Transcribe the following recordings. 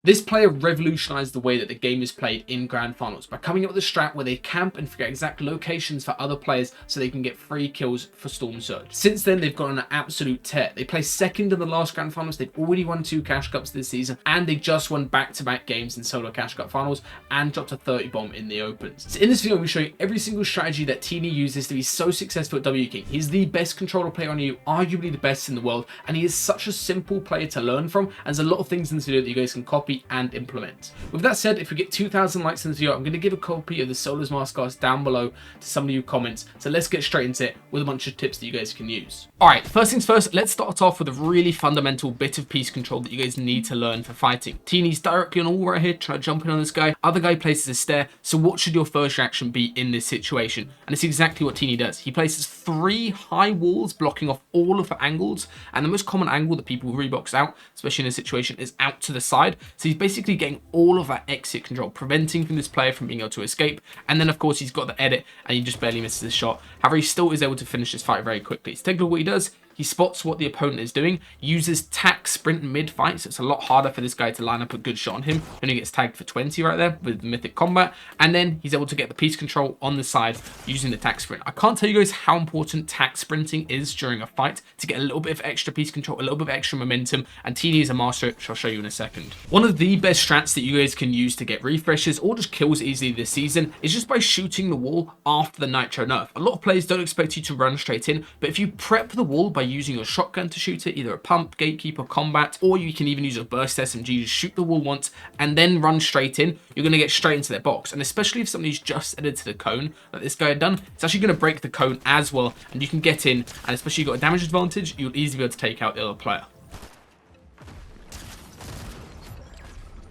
This player revolutionized the way that the game is played in Grand Finals by coming up with a strat where they camp and figure out exact locations for other players so they can get free kills for Storm Surge. Since then, they've gone on an absolute tear. They placed second in the last Grand Finals, they've already won 2 Cash Cups this season, and they just won back-to-back games in solo Cash Cup Finals and dropped a 30 bomb in the Opens. So in this video, I'm going to show you every single strategy that Teny uses to be so successful at W King. He's the best controller player on EU, arguably the best in the world, and he is such a simple player to learn from, and there's a lot of things in this video that you guys can copy and implement. With that said, if we get 2,000 likes in this video, I'm going to give a copy of the Solos Masterclass down below to some of you comments. So let's get straight into it with a bunch of tips that you guys can use. Alright, first things first, let's start off with a really fundamental bit of piece control that you guys need to learn for fighting. Teny's directly on all right here, trying to jump in on this guy. Other guy places a stair, so what should your first reaction be in this situation? And it's exactly what Teny does. He places 3 high walls blocking off all of the angles, and the most common angle that people rebox out, especially in this situation, is out to the side. So he's basically getting all of that exit control, preventing this player from being able to escape. And then of course he's got the edit and he just barely misses his shot. However, he still is able to finish this fight very quickly. So take a look at what he does. He spots what the opponent is doing, uses tack sprint mid-fight, so it's a lot harder for this guy to line up a good shot on him. Only gets tagged for 20 right there with Mythic Combat, and then he's able to get the piece control on the side using the tack sprint. I can't tell you guys how important tack sprinting is during a fight to get a little bit of extra piece control, a little bit of extra momentum, and Teny is a master, which I'll show you in a second. One of the best strats that you guys can use to get refreshes or just kills easily this season is just by shooting the wall after the Nitro nerf. A lot of players don't expect you to run straight in, but if you prep the wall by using your shotgun to shoot it, either a pump, gatekeeper, combat, or you can even use a burst SMG to shoot the wall once and then run straight in, you're going to get straight into their box. And especially if somebody's just edited the cone like this guy had done, it's actually going to break the cone as well, and you can get in, and especially if you've got a damage advantage, you'll easily be able to take out the other player.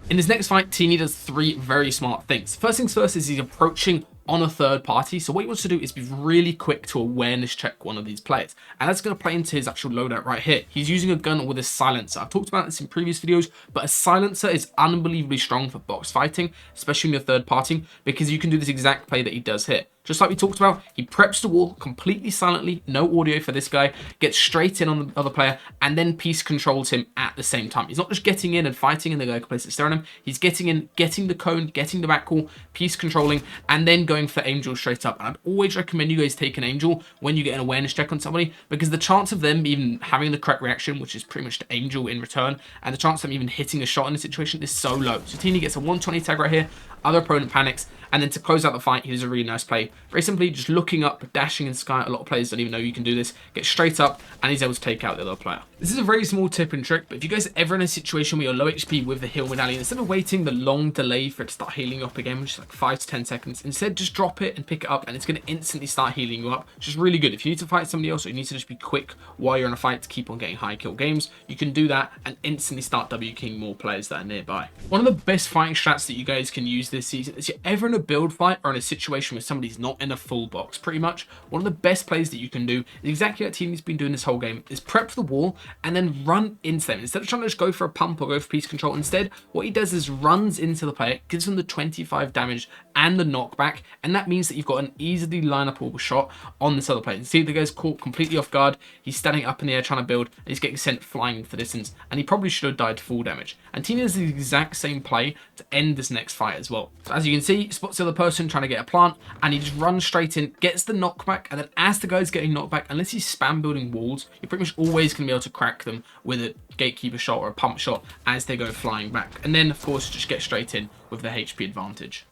In his next fight, Teny does 3 very smart things. First things first is he's approaching on a third party. So what he wants to do is be really quick to awareness check one of these players. And that's going to play into his actual loadout right here. He's using a gun with a silencer. I've talked about this in previous videos, but a silencer is unbelievably strong for box fighting, especially when you're third party, because you can do this exact play that he does here. Just like we talked about, he preps the wall completely silently, no audio for this guy, gets straight in on the other player, and then piece controls him at the same time. He's not just getting in and fighting and the guy can place a stare on him. He's getting in, getting the cone, getting the back call, piece controlling, and then going for Angel straight up. And I'd always recommend you guys take an Angel when you get an awareness check on somebody, because the chance of them even having the correct reaction, which is pretty much the Angel in return, and the chance of them even hitting a shot in the situation is so low. So Teny gets a 120 tag right here, other opponent panics, and then to close out the fight, he does a really nice play. Very simply, just looking up, dashing in sky. A lot of players don't even know you can do this. Get straight up, and he's able to take out the other player. This is a very small tip and trick, but if you guys are ever in a situation where you're low HP with the heal medallion, instead of waiting the long delay for it to start healing you up again, which is like 5 to 10 seconds, instead just drop it and pick it up, and it's going to instantly start healing you up, which is really good. If you need to fight somebody else, or you need to just be quick while you're in a fight to keep on getting high kill games, you can do that and instantly start W King more players that are nearby. One of the best fighting strats that you guys can use this season is you're ever in a build fight or in a situation where somebody's not in a full box, pretty much, one of the best plays that you can do is exactly what Teny's been doing this whole game, is prep the wall and then run into them. Instead of trying to just go for a pump or go for piece control, instead, what he does is runs into the player, gives them the 25 damage and the knockback, and that means that you've got an easily line-upable shot on this other player. You see the guy's caught completely off guard, he's standing up in the air trying to build, and he's getting sent flying for distance, and he probably should have died to full damage. And Teny does the exact same play to end this next fight as well. So as you can see, spots the other person trying to get a plant, and he just runs straight in, gets the knockback, and then as the guy's getting knocked back, unless he's spam building walls, you're pretty much always going to be able to crack them with a gatekeeper shot or a pump shot as they go flying back. And then, of course, just get straight in with the HP advantage.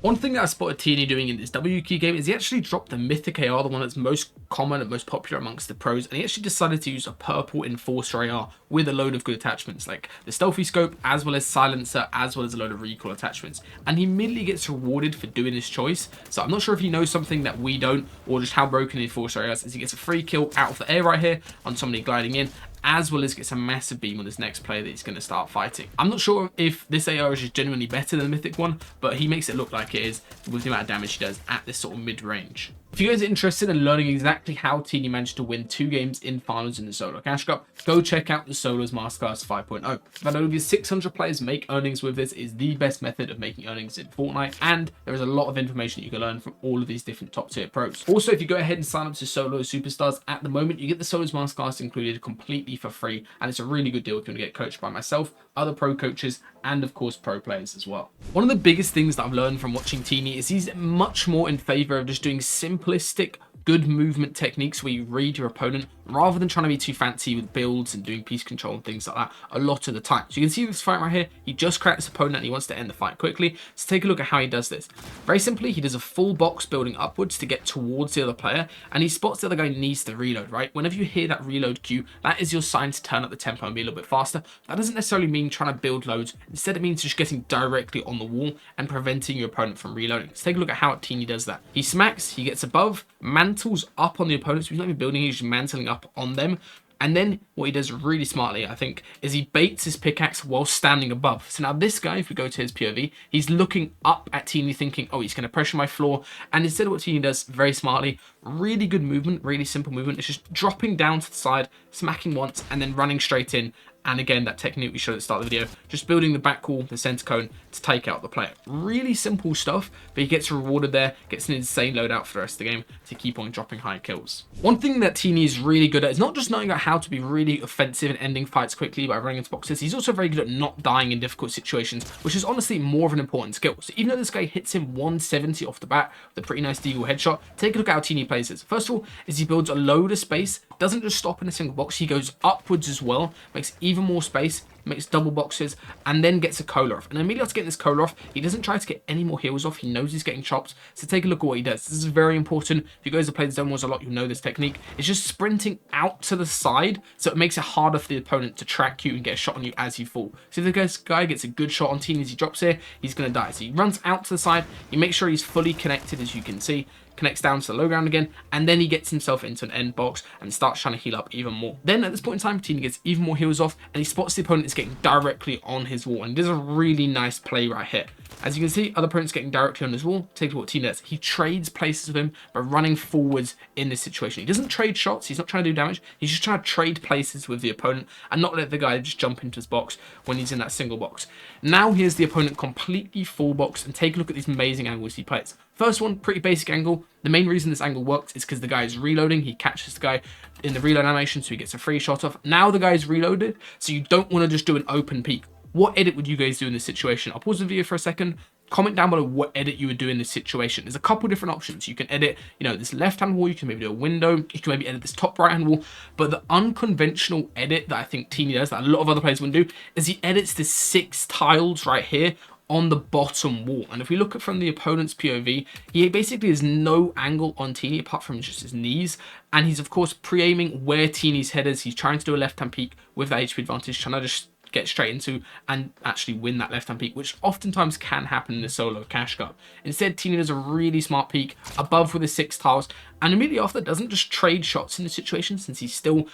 One thing that I spotted Teny doing in this W key game is he actually dropped the Mythic AR, the one that's most common and most popular amongst the pros, and he actually decided to use a purple Enforcer AR with a load of good attachments like the Stealthy Scope, as well as Silencer, as well as a load of recoil attachments. And he immediately gets rewarded for doing this choice. So I'm not sure if he knows something that we don't, or just how broken the Enforcer AR is. He gets a free kill out of the air right here on somebody gliding in, as well as gets a massive beam on this next player that he's going to start fighting. I'm not sure if this AR is just genuinely better than the Mythic one, but he makes it look like it is with the amount of damage he does at this sort of mid-range. If you guys are interested in learning exactly how Teny managed to win 2 games in finals in the Solo Cash Cup, go check out the Solos Masterclass 5.0. That over 600 players make earnings with this is the best method of making earnings in Fortnite, and there is a lot of information that you can learn from all of these different top tier pros. Also, if you go ahead and sign up to Solo Superstars at the moment, you get the Solos Masterclass included completely for free, and it's a really good deal if you want to get coached by myself, other pro coaches, and of course pro players as well. One of the biggest things that I've learned from watching Teny is he's much more in favor of just doing simplistic good movement techniques where you read your opponent rather than trying to be too fancy with builds and doing piece control and things like that a lot of the time. So you can see this fight right here, he just cracked his opponent and he wants to end the fight quickly. So take a look at how he does this. Very simply, he does a full box building upwards to get towards the other player, and he spots the other guy needs to reload, right? Whenever you hear that reload cue, that is your sign to turn up the tempo and be a little bit faster. That doesn't necessarily mean trying to build loads. Instead, it means just getting directly on the wall and preventing your opponent from reloading. Let's take a look at how Teny does that. He smacks, he gets above, mantles up on the opponents. He's not even building, he's just mantling up on them. And then what he does really smartly, I think, is he baits his pickaxe while standing above. So now this guy, if we go to his POV, he's looking up at Teny thinking, oh, he's going to pressure my floor. And instead what Teny does very smartly, really good movement, really simple movement. It's just dropping down to the side, smacking once, and then running straight in. And again, that technique we showed at the start of the video, just building the back wall, the center cone to take out the player. Really simple stuff, but he gets rewarded there, gets an insane loadout for the rest of the game to keep on dropping high kills. One thing that Teny is really good at is not just knowing how to be really offensive and ending fights quickly by running into boxes, he's also very good at not dying in difficult situations, which is honestly more of an important skill. So even though this guy hits him 170 off the bat with a pretty nice deagle headshot, take a look at how Teny plays this. First of all, is he builds a load of space, doesn't just stop in a single box, he goes upwards as well, makes even more space, makes double boxes, and then gets a cola off. And immediately after getting this cola off, he doesn't try to get any more heals off. He knows he's getting chopped. So take a look at what he does. This is very important. If you guys have played the Zone Wars a lot, you'll know this technique. It's just sprinting out to the side, so it makes it harder for the opponent to track you and get a shot on you as you fall. So if this guy gets a good shot on Teny as he drops here, he's going to die. So he runs out to the side. He makes sure he's fully connected, as you can see. Connects down to the low ground again, and then he gets himself into an end box and starts trying to heal up even more. Then at this point in time, Teny gets even more heals off, and he spots the opponent is getting directly on his wall, and this is a really nice play right here. As you can see, other opponents getting directly on his wall. Take a look at what Teny does. He trades places with him by running forwards in this situation. He doesn't trade shots. He's not trying to do damage. He's just trying to trade places with the opponent and not let the guy just jump into his box when he's in that single box. Now here's the opponent completely full box, and take a look at these amazing angles he plays. First one, pretty basic angle. The main reason this angle works is because the guy is reloading. He catches the guy in the reload animation, so he gets a free shot off. Now the guy is reloaded, so you don't want to just do an open peek. What edit would you guys do in this situation? I'll pause the video for a second. Comment down below what edit you would do in this situation. There's a couple different options. You can edit, this left-hand wall. You can maybe do a window. You can maybe edit this top right-hand wall. But the unconventional edit that I think Teny does, that a lot of other players wouldn't do, is he edits the 6 tiles right here on the bottom wall. And if we look at from the opponent's POV, he basically has no angle on Teny apart from just his knees. And he's, of course, pre-aiming where Teny's head is. He's trying to do a left-hand peek with that HP advantage, trying to just get straight into and actually win that left-hand peek, which oftentimes can happen in the Solo Cash Cup. Instead, Teny does a really smart peek above with his 6 tiles, and immediately after doesn't just trade shots in the situation since he's still,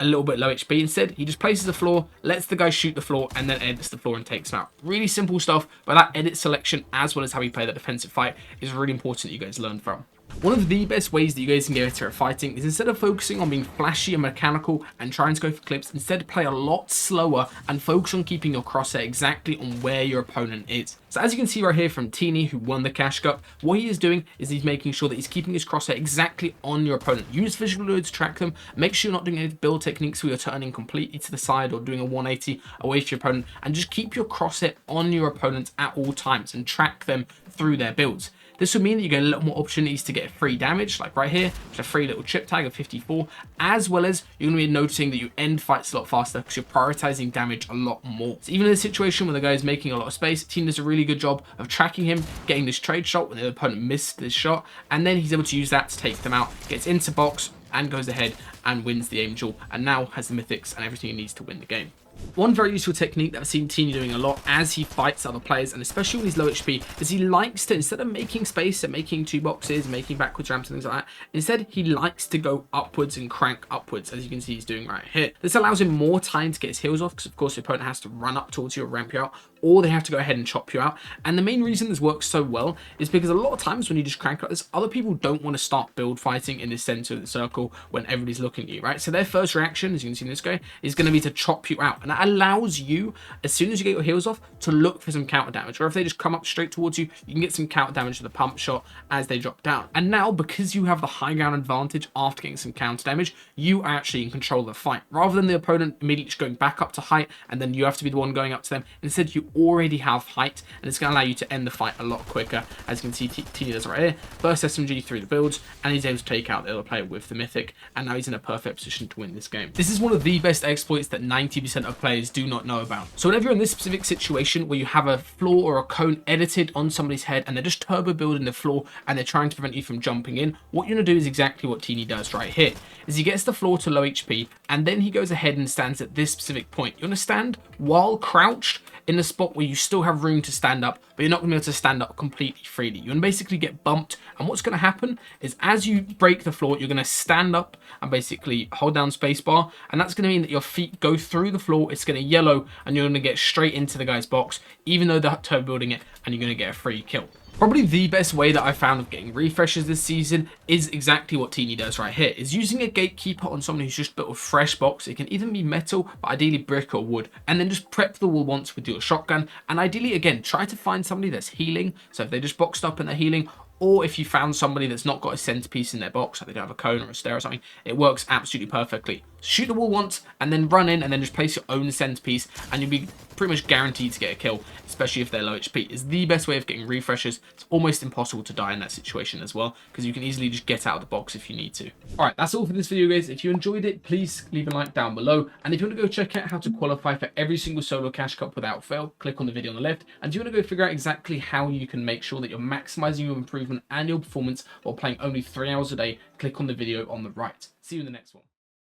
a little bit low HP. Instead, he just places the floor, lets the guy shoot the floor, and then edits the floor and takes him out. Really simple stuff, but that edit selection, as well as how he play that defensive fight, is really important that you guys learn from. One of the best ways that you guys can get better at fighting is instead of focusing on being flashy and mechanical and trying to go for clips, instead play a lot slower and focus on keeping your crosshair exactly on where your opponent is. So as you can see right here from Teny, who won the Cash Cup, what he is doing is he's making sure that he's keeping his crosshair exactly on your opponent. Use visual fluid to track them. Make sure you're not doing any build techniques where you're turning completely to the side or doing a 180 away from your opponent, and just keep your crosshair on your opponent at all times and track them through their builds. This will mean that you get a lot more opportunities to get free damage, like right here, just a free little chip tag of 54, as well as you're going to be noticing that you end fights a lot faster because you're prioritizing damage a lot more. So even in a situation where the guy is making a lot of space, Teny does a really good job of tracking him, getting this trade shot when the opponent missed this shot, and then he's able to use that to take them out, gets into box, and goes ahead and wins the Angel, and now has the mythics and everything he needs to win the game. One very useful technique that I've seen Teny doing a lot as he fights other players, and especially when he's low HP, is he likes to, instead of making space and making 2 boxes, making backwards ramps and things like that, instead he likes to go upwards and crank upwards, as you can see he's doing right here. This allows him more time to get his heals off, because of course the opponent has to run up towards you or ramp you out, or they have to go ahead and chop you out. And the main reason this works so well is because a lot of times when you just crank like this, other people don't want to start build fighting in the center of the circle when everybody's looking at you, right? So their first reaction, as you can see in this guy, is going to be to chop you out. And that allows you, as soon as you get your heals off, to look for some counter damage. Or if they just come up straight towards you, you can get some counter damage with a pump shot as they drop down. And now, because you have the high ground advantage after getting some counter damage, you are actually in control of the fight. Rather than the opponent immediately just going back up to height, and then you have to be the one going up to them. Instead, you already have height, and it's going to allow you to end the fight a lot quicker. As you can see, Teny does right here. Burst SMG through the builds, and he's able to take out the other player with the mythic, and now he's in a perfect position to win this game. This is one of the best exploits that 90% of players do not know about. So whenever you're in this specific situation where you have a floor or a cone edited on somebody's head, and they're just turbo building the floor, and they're trying to prevent you from jumping in, what you're going to do is exactly what Teny does right here. Is he gets the floor to low HP, and then he goes ahead and stands at this specific point. You want to stand while crouched in a spot where you still have room to stand up, but you're not going to be able to stand up completely freely. You're going to basically get bumped, and what's going to happen is as you break the floor, you're going to stand up and basically hold down spacebar, and that's going to mean that your feet go through the floor. It's going to yellow, and you're going to get straight into the guy's box, even though they're turbo building it, and you're going to get a free kill. Probably the best way that I found of getting refreshes this season is exactly what Teny does right here, is using a gatekeeper on someone who's just built a fresh box. It can even be metal, but ideally brick or wood, and then just prep the wall once with your shotgun, and ideally, again, try to find somebody that's healing. So if they just boxed up and they're healing, or if you found somebody that's not got a centerpiece in their box, like they don't have a cone or a stair or something, it works absolutely perfectly. Shoot the wall once, and then run in, and then just place your own centerpiece, and you'll be pretty much guaranteed to get a kill, especially if they're low HP. It's the best way of getting refreshes. It's almost impossible to die in that situation as well, because you can easily just get out of the box if you need to. Alright, that's all for this video, guys. If you enjoyed it, please leave a like down below, and if you want to go check out how to qualify for every single solo cash cup without fail, click on the video on the left. And if you want to go figure out exactly how you can make sure that you're maximizing your improvement and your performance while playing only 3 hours a day, click on the video on the right. See you in the next one.